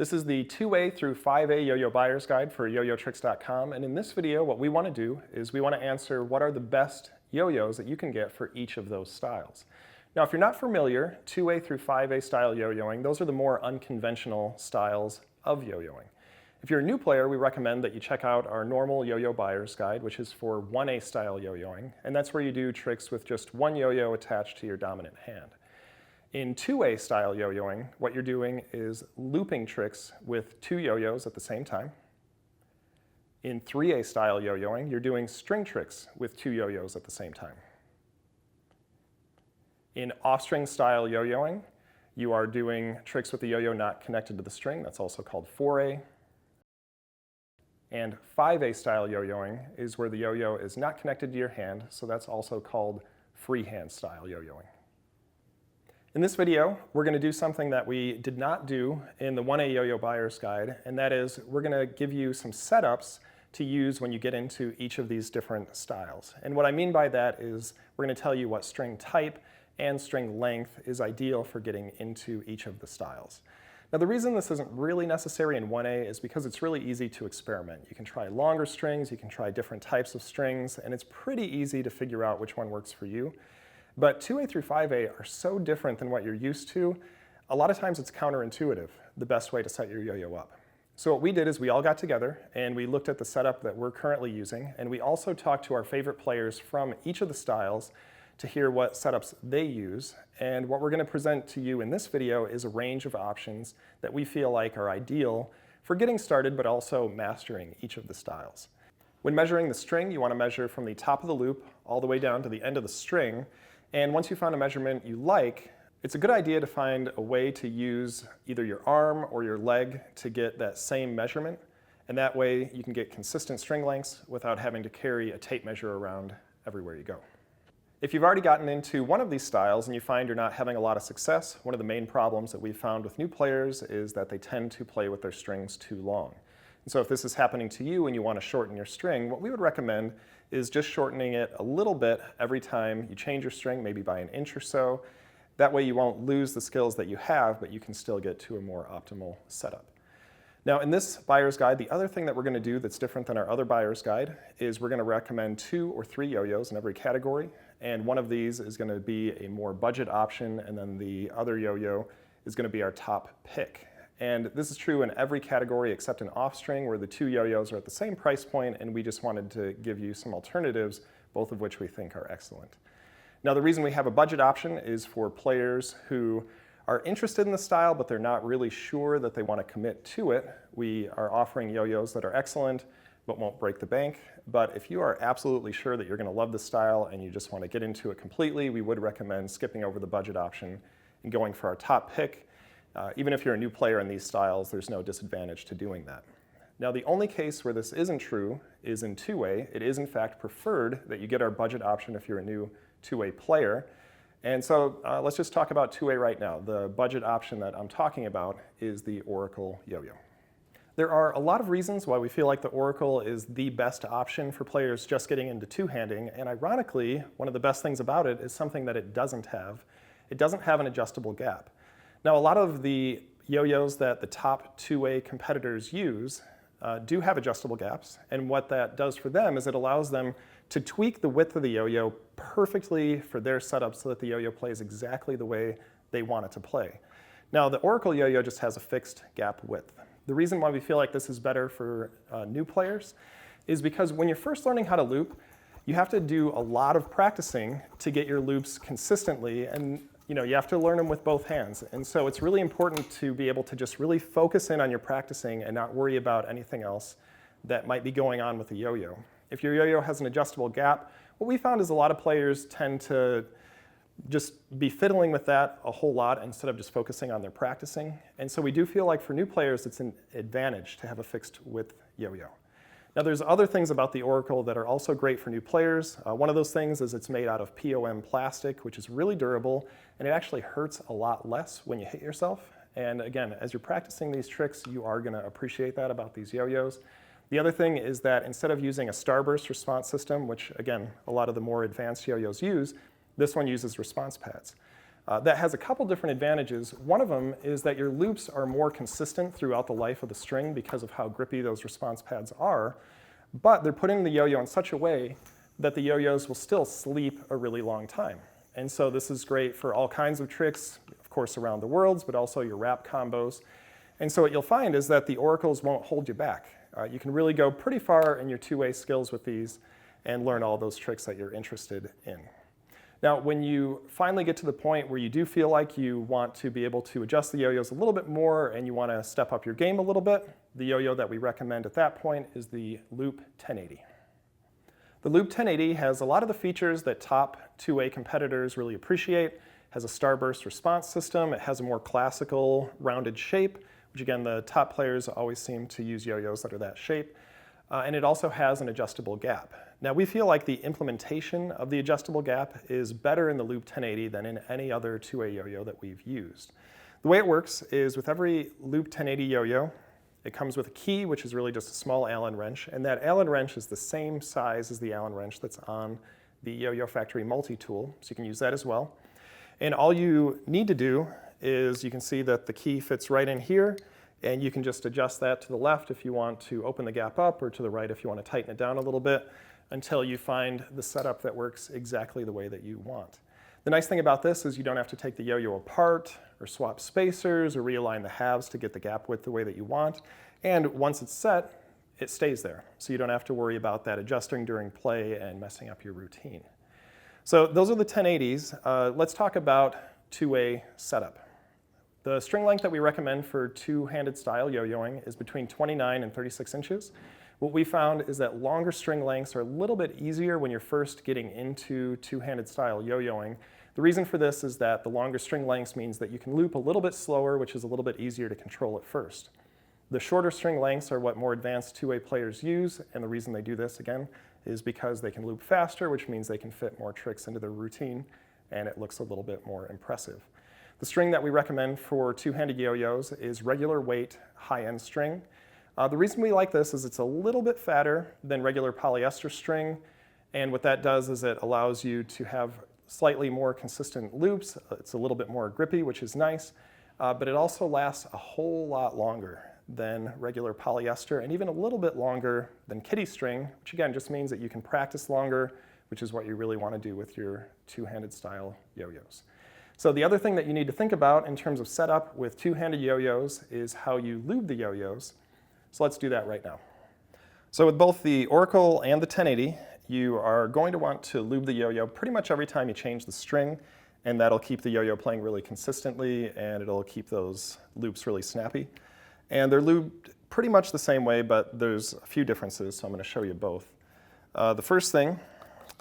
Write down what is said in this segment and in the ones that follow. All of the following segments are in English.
This is the 2A through 5A yo-yo buyer's guide for yoyotricks.com, and in this video what we want to do is we want to answer what are the best yo-yos that you can get for each of those styles. Now if you're not familiar, 2A through 5A style yo-yoing, those are the more unconventional styles of yo-yoing. If you're a new player, we recommend that you check out our normal yo-yo buyer's guide, which is for 1A style yo-yoing, and that's where you do tricks with just one yo-yo attached to your dominant hand. In 2A style yo-yoing, what you're doing is looping tricks with two yo-yos at the same time. In 3A style yo-yoing, you're doing string tricks with two yo-yos at the same time. In offstring style yo-yoing, you are doing tricks with the yo-yo not connected to the string. That's also called 4A. And 5A style yo-yoing is where the yo-yo is not connected to your hand, so that's also called freehand style yo-yoing. In this video, we're going to do something that we did not do in the 1A yo-yo buyer's guide, and that is we're going to give you some setups to use when you get into each of these different styles. And what I mean by that is we're going to tell you what string type and string length is ideal for getting into each of the styles. Now the reason this isn't really necessary in 1A is because it's really easy to experiment. You can try longer strings, you can try different types of strings, and it's pretty easy to figure out which one works for you. But 2A through 5A are so different than what you're used to, a lot of times it's counterintuitive, the best way to set your yo-yo up. So what we did is we all got together and we looked at the setup that we're currently using, and we also talked to our favorite players from each of the styles to hear what setups they use. And what we're going to present to you in this video is a range of options that we feel like are ideal for getting started but also mastering each of the styles. When measuring the string, you want to measure from the top of the loop all the way down to the end of the string. And once you find a measurement you like, it's a good idea to find a way to use either your arm or your leg to get that same measurement. And that way you can get consistent string lengths without having to carry a tape measure around everywhere you go. If you've already gotten into one of these styles and you find you're not having a lot of success, one of the main problems that we've found with new players is that they tend to play with their strings too long. And so if this is happening to you and you want to shorten your string, what we would recommend is just shortening it a little bit every time you change your string, maybe by an inch or so. That way you won't lose the skills that you have, but you can still get to a more optimal setup. Now in this buyer's guide, the other thing that we're going to do that's different than our other buyer's guide is we're going to recommend 2 or 3 yo-yos in every category, and one of these is going to be a more budget option, and then the other yo-yo is going to be our top pick. And this is true in every category except in offstring, where the 2 yo-yos are at the same price point, and we just wanted to give you some alternatives, both of which we think are excellent. Now the reason we have a budget option is for players who are interested in the style, but they're not really sure that they want to commit to it. We are offering yo-yos that are excellent, but won't break the bank. But if you are absolutely sure that you're going to love the style and you just want to get into it completely, we would recommend skipping over the budget option and going for our top pick. Even if you're a new player in these styles, there's no disadvantage to doing that. Now the only case where this isn't true is in 2A. It is in fact preferred that you get our budget option if you're a new 2A player. And so let's just talk about 2A right now. The budget option that I'm talking about is the Oracle yo-yo. There are a lot of reasons why we feel like the Oracle is the best option for players just getting into two-handing, and ironically, one of the best things about it is something that it doesn't have. It doesn't have an adjustable gap. Now, a lot of the yo-yos that the top 2A competitors use do have adjustable gaps, and what that does for them is it allows them to tweak the width of the yo-yo perfectly for their setup so that the yo-yo plays exactly the way they want it to play. Now, the Oracle yo-yo just has a fixed gap width. The reason why we feel like this is better for new players is because when you're first learning how to loop, you have to do a lot of practicing to get your loops consistently, and you have to learn them with both hands. And so it's really important to be able to just really focus in on your practicing and not worry about anything else that might be going on with the yo-yo. If your yo-yo has an adjustable gap, what we found is a lot of players tend to just be fiddling with that a whole lot instead of just focusing on their practicing. And so we do feel like for new players it's an advantage to have a fixed width yo-yo. Now there's other things about the Oracle that are also great for new players. One of those things is it's made out of POM plastic, which is really durable, and it actually hurts a lot less when you hit yourself. And again, as you're practicing these tricks, you are going to appreciate that about these yo-yos. The other thing is that instead of using a starburst response system, which again, a lot of the more advanced yo-yos use, this one uses response pads. That has a couple different advantages. One of them is that your loops are more consistent throughout the life of the string because of how grippy those response pads are, but they're putting the yo-yo in such a way that the yo-yos will still sleep a really long time. And so this is great for all kinds of tricks, of course around the worlds, but also your wrap combos. And so what you'll find is that the oracles won't hold you back. You can really go pretty far in your two-way skills with these and learn all those tricks that you're interested in. Now, when you finally get to the point where you do feel like you want to be able to adjust the yo-yos a little bit more and you want to step up your game a little bit, the yo-yo that we recommend at that point is the Lube 1080. The Lube 1080 has a lot of the features that top two-way competitors really appreciate. It has a starburst response system. It has a more classical rounded shape, which again, the top players always seem to use yo-yos that are that shape. And it also has an adjustable gap. Now we feel like the implementation of the adjustable gap is better in the Lube 1080 than in any other two-way yo-yo that we've used. The way it works is with every Lube 1080 yo-yo, it comes with a key, which is really just a small Allen wrench, and that Allen wrench is the same size as the Allen wrench that's on the Yo-Yo Factory multi-tool, so you can use that as well. And all you need to do is you can see that the key fits right in here, and you can just adjust that to the left if you want to open the gap up, or to the right if you want to tighten it down a little bit, until you find the setup that works exactly the way that you want. The nice thing about this is you don't have to take the yo-yo apart, or swap spacers, or realign the halves to get the gap width the way that you want. And once it's set, it stays there. So you don't have to worry about that adjusting during play and messing up your routine. So those are the 1080s. Let's talk about two-way setup. The string length that we recommend for two-handed style yo-yoing is between 29 and 36 inches. What we found is that longer string lengths are a little bit easier when you're first getting into two-handed style yo-yoing. The reason for this is that the longer string lengths means that you can loop a little bit slower, which is a little bit easier to control at first. The shorter string lengths are what more advanced two-way players use, and the reason they do this, again, is because they can loop faster, which means they can fit more tricks into their routine, and it looks a little bit more impressive. The string that we recommend for two-handed yo-yos is regular weight, high-end string. The reason we like this is it's a little bit fatter than regular polyester string, and what that does is it allows you to have slightly more consistent loops. It's a little bit more grippy, which is nice, but it also lasts a whole lot longer than regular polyester, and even a little bit longer than kiddie string, which again just means that you can practice longer, which is what you really want to do with your two-handed style yo-yos. So the other thing that you need to think about in terms of setup with two-handed yo-yos is how you lube the yo-yos. So let's do that right now. So with both the Oracle and the 1080, you are going to want to lube the yo-yo pretty much every time you change the string, and that'll keep the yo-yo playing really consistently, and it'll keep those loops really snappy. And they're lubed pretty much the same way, but there's a few differences, so I'm going to show you both. The first thing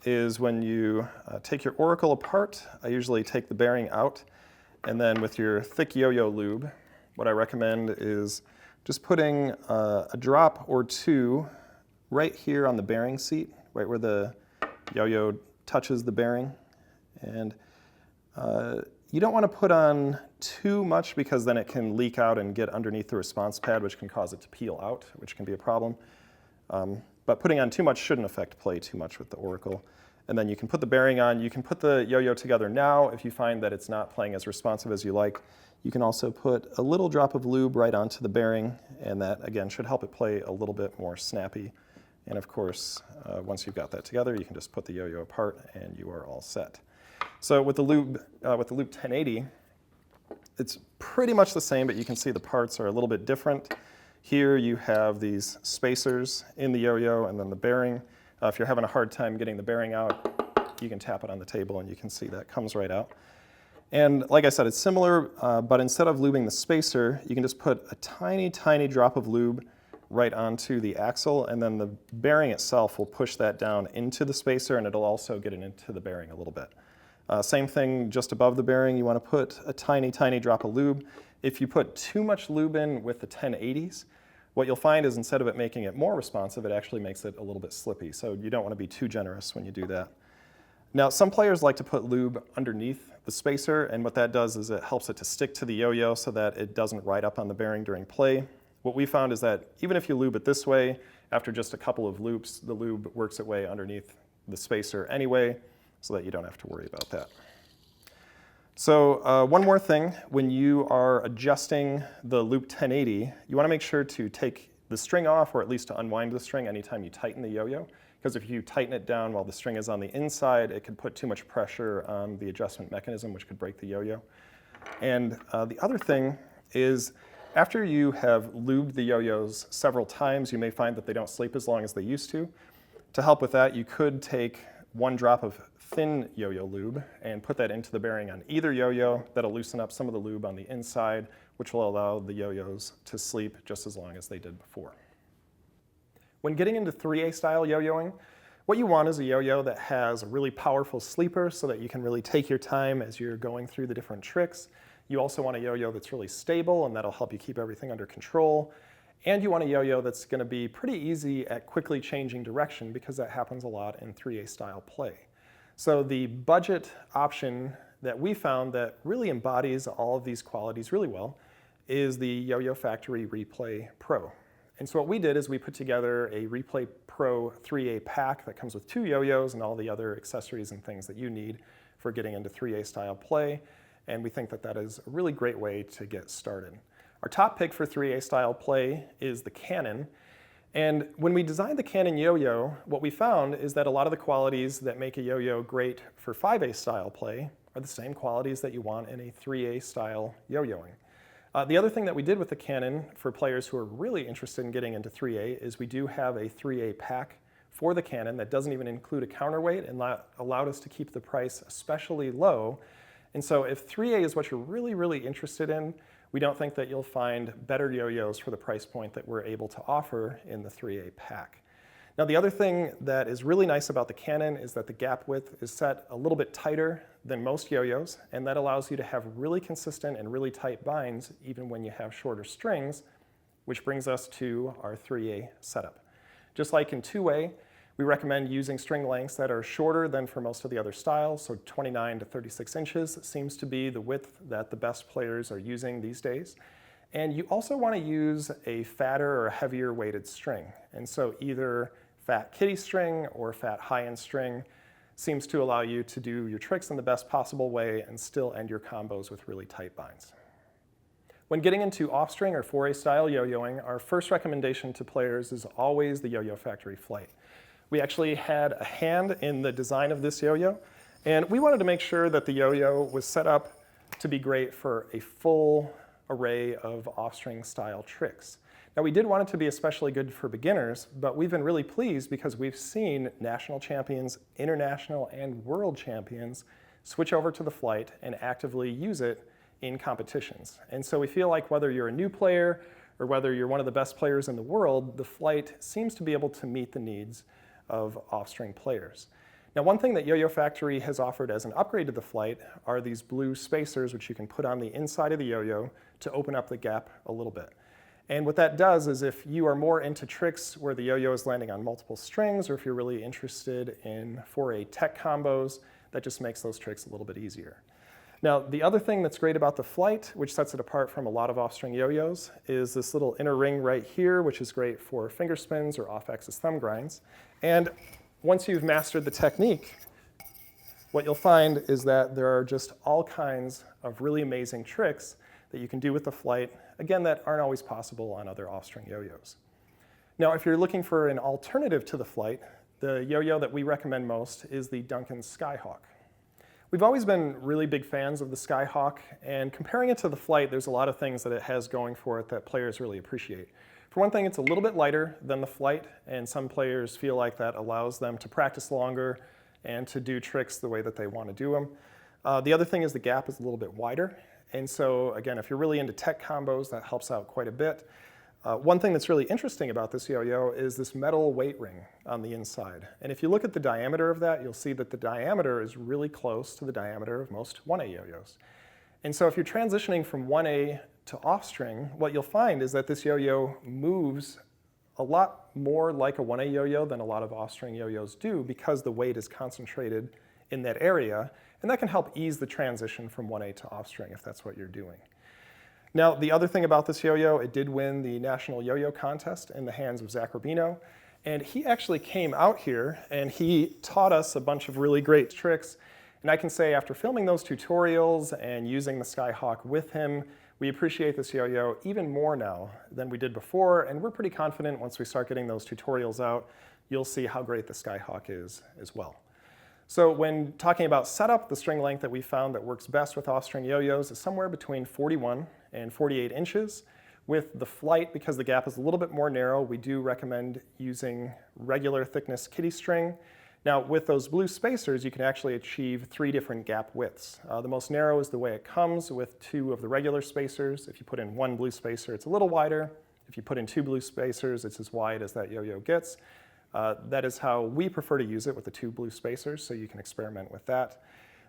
is when you take your Oracle apart, I usually take the bearing out, and then with your thick yo-yo lube, what I recommend is just putting a drop or two right here on the bearing seat, right where the yo-yo touches the bearing. And you don't want to put on too much because then it can leak out and get underneath the response pad, which can cause it to peel out, which can be a problem. But putting on too much shouldn't affect play too much with the Oracle. And then you can put the bearing on. You can put the yo-yo together now if you find that it's not playing as responsive as you like. You can also put a little drop of lube right onto the bearing, and that, again, should help it play a little bit more snappy. And of course, once you've got that together, you can just put the yo-yo apart and you are all set. So with the Lube 1080, it's pretty much the same, but you can see the parts are a little bit different. Here you have these spacers in the yo-yo and then the bearing. If you're having a hard time getting the bearing out, you can tap it on the table and you can see that comes right out. And like I said, it's similar, but instead of lubing the spacer, you can just put a tiny, tiny drop of lube right onto the axle, and then the bearing itself will push that down into the spacer, and it'll also get it into the bearing a little bit. Same thing just above the bearing, you want to put a tiny, tiny drop of lube. If you put too much lube in with the 1080s, what you'll find is instead of it making it more responsive, it actually makes it a little bit slippy. So you don't want to be too generous when you do that. Now, some players like to put lube underneath the spacer, and what that does is it helps it to stick to the yo-yo so that it doesn't ride up on the bearing during play. What we found is that even if you lube it this way, after just a couple of loops, the lube works its way underneath the spacer anyway, so that you don't have to worry about that. So one more thing, when you are adjusting the loop 1080, you want to make sure to take the string off, or at least to unwind the string anytime you tighten the yo-yo, because if you tighten it down while the string is on the inside, it can put too much pressure on the adjustment mechanism, which could break the yo-yo. And the other thing is, after you have lubed the yo-yos several times, you may find that they don't sleep as long as they used to. To help with that, you could take 1 drop of thin yo-yo lube and put that into the bearing on either yo-yo. That'll loosen up some of the lube on the inside, which will allow the yo-yos to sleep just as long as they did before. When getting into 3A style yo-yoing, what you want is a yo-yo that has a really powerful sleeper so that you can really take your time as you're going through the different tricks. You also want a yo-yo that's really stable, and that'll help you keep everything under control. And you want a yo-yo that's going to be pretty easy at quickly changing direction, because that happens a lot in 3A style play. So the budget option that we found that really embodies all of these qualities really well is the Yo-Yo Factory Replay Pro. And so what we did is we put together a Replay Pro 3A pack that comes with 2 yo-yos and all the other accessories and things that you need for getting into 3A style play. And we think that that is a really great way to get started. Our top pick for 3A style play is the Cannon. And when we designed the Cannon yo-yo, what we found is that a lot of the qualities that make a yo-yo great for 5A style play are the same qualities that you want in a 3A style yo-yoing. The other thing that we did with the Cannon for players who are really interested in getting into 3A is we do have a 3A pack for the Cannon that doesn't even include a counterweight, and that allowed us to keep the price especially low. And so if 3A is what you're really interested in, we don't think that you'll find better yo-yos for the price point that we're able to offer in the 3A pack. Now, the other thing that is really nice about the Cannon is that the gap width is set a little bit tighter than most yo-yos, and that allows you to have really consistent and really tight binds even when you have shorter strings, which brings us to our 3A setup. Just like in 2A, we recommend using string lengths that are shorter than for most of the other styles, so 29 to 36 inches seems to be the width that the best players are using these days. And you also want to use a fatter or heavier weighted string. And so either fat kitty string or fat high-end string seems to allow you to do your tricks in the best possible way and still end your combos with really tight binds. When getting into offstring or 4A style yo-yoing, our first recommendation to players is always the Yo-Yo Factory Flight. We actually had a hand in the design of this yo-yo, and we wanted to make sure that the yo-yo was set up to be great for a full array of offstring style tricks. Now, we did want it to be especially good for beginners, but we've been really pleased because we've seen national champions, international, and world champions switch over to the Flight and actively use it in competitions. And so we feel like whether you're a new player or whether you're one of the best players in the world, the Flight seems to be able to meet the needs of offstring players. Now, one thing that Yo-Yo Factory has offered as an upgrade to the Flight are these blue spacers, which you can put on the inside of the yo-yo to open up the gap a little bit. And what that does is if you are more into tricks where the yo-yo is landing on multiple strings, or if you're really interested in 4A tech combos, that just makes those tricks a little bit easier. Now, the other thing that's great about the Flight, which sets it apart from a lot of offstring yo-yos, is this little inner ring right here, which is great for finger spins or off-axis thumb grinds. And once you've mastered the technique, what you'll find is that there are just all kinds of really amazing tricks that you can do with the Flight, again, that aren't always possible on other offstring yo-yos. Now, if you're looking for an alternative to the Flight, the yo-yo that we recommend most is the Duncan Skyhawk. We've always been really big fans of the Skyhawk, and comparing it to the Flight, there's a lot of things that it has going for it that players really appreciate. For one thing, it's a little bit lighter than the Flight, and some players feel like that allows them to practice longer and to do tricks the way that they want to do them. The other thing is the gap is a little bit wider, and so again, if you're really into tech combos, that helps out quite a bit. One thing that's really interesting about this yo-yo is this metal weight ring on the inside. And if you look at the diameter of that, you'll see that the diameter is really close to the diameter of most 1A yo-yos. And so if you're transitioning from 1A to offstring, what you'll find is that this yo-yo moves a lot more like a 1A yo-yo than a lot of offstring yo-yos do, because the weight is concentrated in that area, and that can help ease the transition from 1A to offstring if that's what you're doing. Now, the other thing about this yo-yo, it did win the National Yo-Yo Contest in the hands of Zach Rubino, and he actually came out here and he taught us a bunch of really great tricks, And I can say after filming those tutorials and using the Skyhawk with him, we appreciate this yo-yo even more now than we did before, and we're pretty confident once we start getting those tutorials out, you'll see how great the Skyhawk is as well. So when talking about setup, the string length that we found that works best with offstring yo-yos is somewhere between 41 and 48 inches. With the flight, because the gap is a little bit more narrow, we do recommend using regular thickness kitty string. Now, with those blue spacers, you can actually achieve 3 different gap widths. The most narrow is the way it comes with 2 of the regular spacers. If you put in 1 blue spacer, it's a little wider. If you put in 2 blue spacers, it's as wide as that yo-yo gets. That is how we prefer to use it, with the 2 blue spacers, so you can experiment with that.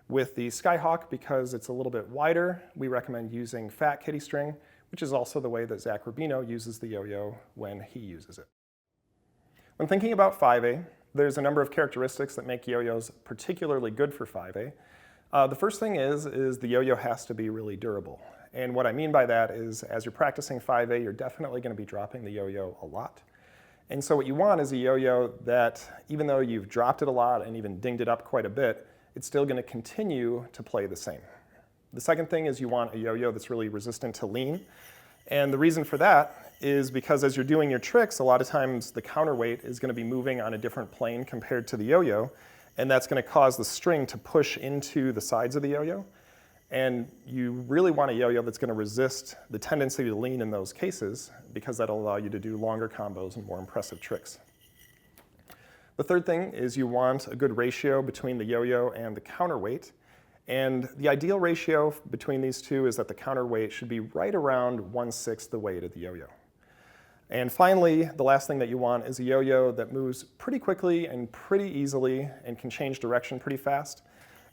With the Skyhawk, because it's a little bit wider, we recommend using fat kitty string, which is also the way that Zach Rubino uses the yo-yo when he uses it. When thinking about 5A, there's a number of characteristics that make yo-yos particularly good for 5A. The first thing is the yo-yo has to be really durable. And what I mean by that is, as you're practicing 5A, you're definitely going to be dropping the yo-yo a lot. And so what you want is a yo-yo that, even though you've dropped it a lot and even dinged it up quite a bit, it's still going to continue to play the same. The second thing is you want a yo-yo that's really resistant to lean. And the reason for that is because as you're doing your tricks, a lot of times the counterweight is going to be moving on a different plane compared to the yo-yo, and that's going to cause the string to push into the sides of the yo-yo. And you really want a yo-yo that's going to resist the tendency to lean in those cases, because that'll allow you to do longer combos and more impressive tricks. The third thing is you want a good ratio between the yo-yo and the counterweight. And the ideal ratio between these two is that the counterweight should be right around 1/6 the weight of the yo-yo. And finally, the last thing that you want is a yo-yo that moves pretty quickly and pretty easily and can change direction pretty fast.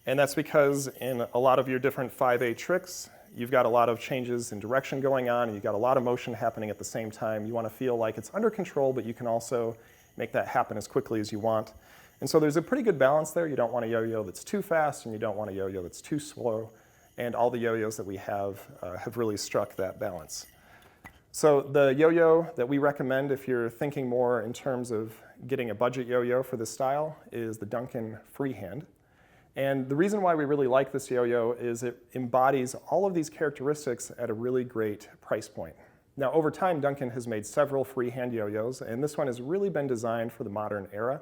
And that's because in a lot of your different 5A tricks, you've got a lot of changes in direction going on, and you've got a lot of motion happening at the same time. You want to feel like it's under control, but you can also make that happen as quickly as you want. And so there's a pretty good balance there. You don't want a yo-yo that's too fast, and you don't want a yo-yo that's too slow. And all the yo-yos that we have really struck that balance. So the yo-yo that we recommend if you're thinking more in terms of getting a budget yo-yo for this style is the Duncan Freehand. And the reason why we really like this yo-yo is it embodies all of these characteristics at a really great price point. Now, over time, Duncan has made several freehand yo-yos, and this one has really been designed for the modern era.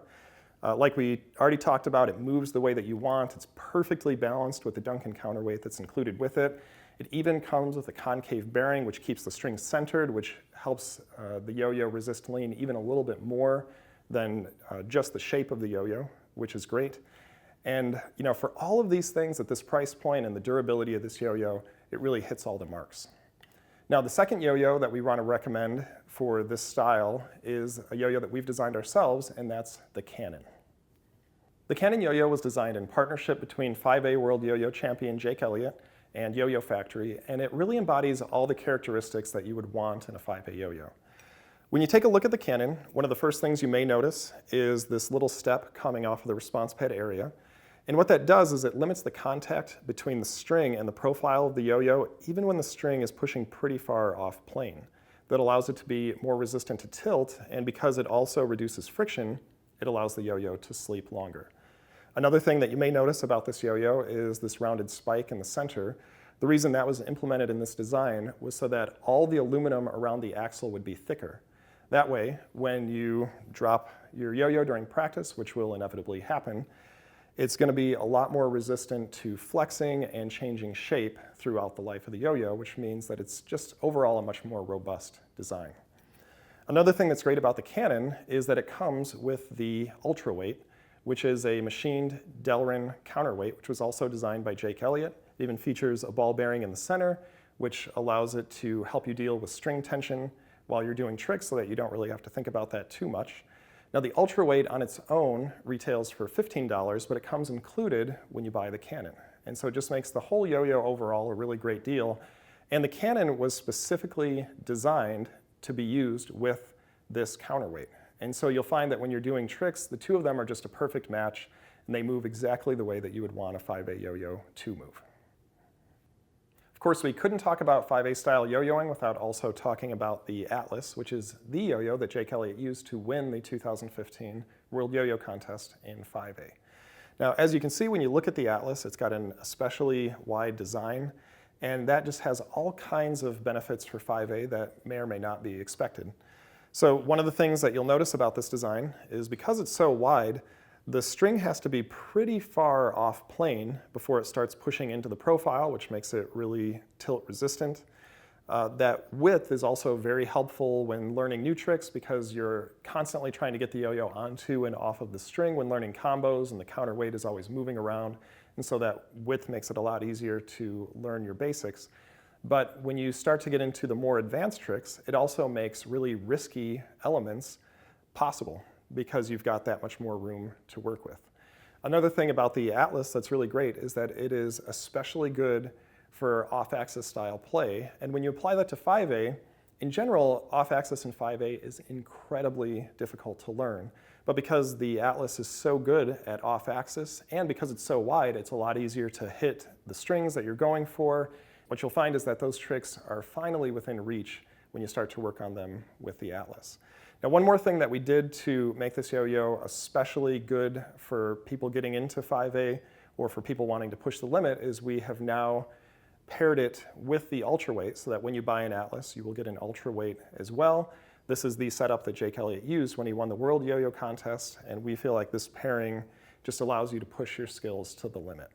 Like we already talked about, it moves the way that you want. It's perfectly balanced with the Duncan counterweight that's included with it. It even comes with a concave bearing, which keeps the string centered, which helps the yo-yo resist lean even a little bit more than just the shape of the yo-yo, which is great. And for all of these things at this price point and the durability of this yo-yo, it really hits all the marks. Now, the second yo-yo that we want to recommend for this style is a yo-yo that we've designed ourselves, and that's the Cannon. The Cannon yo-yo was designed in partnership between 5A World Yo-Yo Champion Jake Elliott and Yo-Yo Factory, and it really embodies all the characteristics that you would want in a 5A yo-yo. When you take a look at the Cannon, one of the first things you may notice is this little step coming off of the response pad area. And what that does is it limits the contact between the string and the profile of the yo-yo, even when the string is pushing pretty far off plane. That allows it to be more resistant to tilt, and because it also reduces friction, it allows the yo-yo to sleep longer. Another thing that you may notice about this yo-yo is this rounded spike in the center. The reason that was implemented in this design was so that all the aluminum around the axle would be thicker. That way, when you drop your yo-yo during practice, which will inevitably happen, it's going to be a lot more resistant to flexing and changing shape throughout the life of the yo-yo, which means that it's just overall a much more robust design. Another thing that's great about the Cannon is that it comes with the Ultraweight, which is a machined Delrin counterweight, which was also designed by Jake Elliott. It even features a ball bearing in the center, which allows it to help you deal with string tension while you're doing tricks so that you don't really have to think about that too much. Now, the Ultraweight on its own retails for $15, but it comes included when you buy the Cannon. And so it just makes the whole yo-yo overall a really great deal. And the Cannon was specifically designed to be used with this counterweight. And so you'll find that when you're doing tricks, the two of them are just a perfect match, and they move exactly the way that you would want a 5A yo-yo to move. Of course, we couldn't talk about 5A style yo-yoing without also talking about the Atlas, which is the yo-yo that Jake Elliott used to win the 2015 World Yo-Yo Contest in 5A. Now, as you can see, when you look at the Atlas, it's got an especially wide design, and that just has all kinds of benefits for 5A that may or may not be expected. So one of the things that you'll notice about this design is because it's so wide, the string has to be pretty far off plane before it starts pushing into the profile, which makes it really tilt resistant. That width is also very helpful when learning new tricks because you're constantly trying to get the yo-yo onto and off of the string when learning combos, and the counterweight is always moving around. And so that width makes it a lot easier to learn your basics. But when you start to get into the more advanced tricks, it also makes really risky elements possible because you've got that much more room to work with. Another thing about the Atlas that's really great is that it is especially good for off-axis style play. And when you apply that to 5A, in general, off-axis in 5A is incredibly difficult to learn. But because the Atlas is so good at off-axis, and because it's so wide, it's a lot easier to hit the strings that you're going for. What you'll find is that those tricks are finally within reach when you start to work on them with the Atlas. Now, one more thing that we did to make this yo-yo especially good for people getting into 5A or for people wanting to push the limit is we have now paired it with the ultraweight so that when you buy an Atlas, you will get an ultraweight as well. This is the setup that Jake Elliott used when he won the World Yo-Yo Contest, and we feel like this pairing just allows you to push your skills to the limit.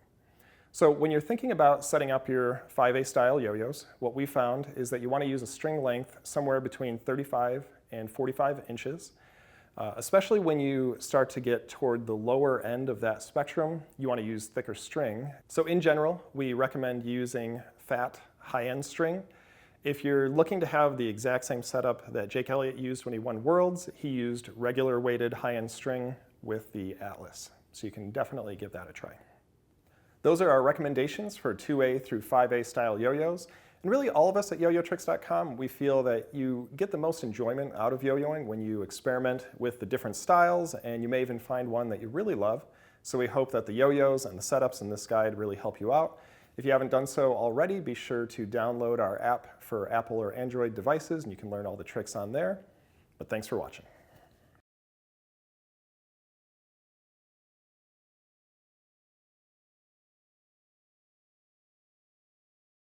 So when you're thinking about setting up your 5A style yo-yos, what we found is that you want to use a string length somewhere between 35 and 45 inches. Especially when you start to get toward the lower end of that spectrum, you want to use thicker string. So in general, we recommend using fat, high-end string. If you're looking to have the exact same setup that Jake Elliott used when he won Worlds, he used regular weighted high-end string with the Atlas. So you can definitely give that a try. Those are our recommendations for 2A through 5A style yo-yos. And really, all of us at yoyotricks.com, we feel that you get the most enjoyment out of yo-yoing when you experiment with the different styles, and you may even find one that you really love. So we hope that the yo-yos and the setups in this guide really help you out. If you haven't done so already, be sure to download our app for Apple or Android devices, and you can learn all the tricks on there. But thanks for watching.